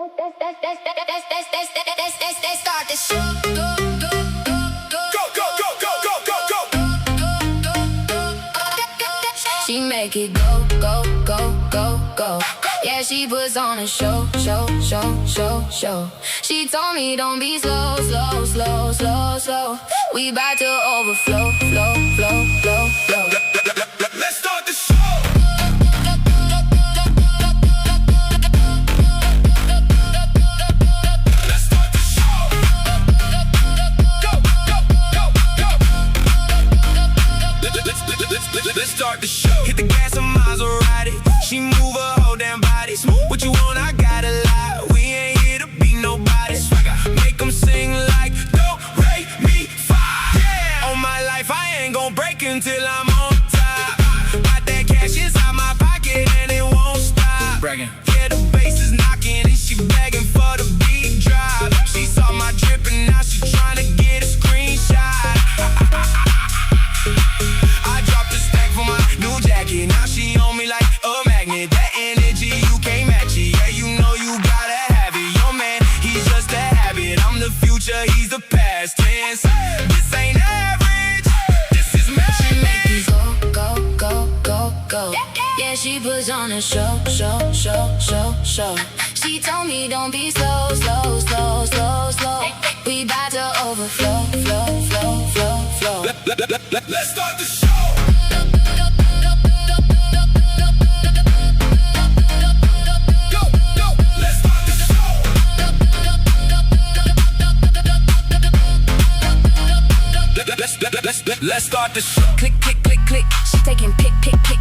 Let's start the show. She make it go, go, go, go, go. Yeah, she puts on a show, show, show, show, show. She told me don't be slow, slow, slow, slow, slow. We about to overflow, flow, flow, flow, flow. Let's start the show. Let's start the show. Go, go, go, go. Let's start the show. Hit the gas and Maserati. She move her whole damn body. What you want, I got a lot. We ain't here to be nobody. Make them sing like do, re, mi, fa. Yeah. All my life I ain't gon' break until I'm on top. Got that cash inside my pocket and it won't stop. Bragging. Yeah, the bass is knocking and she begging for the beat drop. She saw my drip and now she tryna get a screenshot. I dropped a stack for my new jacket. Now she on me like a magnet. That energy you can't match it. Yeah, you know you gotta have it. Your man, he's just a habit. I'm the future, he's the past tense. This ain't average, this is magic. She make me go, go, go, go, go. Yeah, she puts on a show, show, show, show, show. She told me don't be slow, slow, slow, slow, slow. We bout to overflow, flow, flow, flow, flow. Let's start the show. Go, go. Let's start the show. Let's start the show. Click, click, click, click. She taking pick, pick, pick,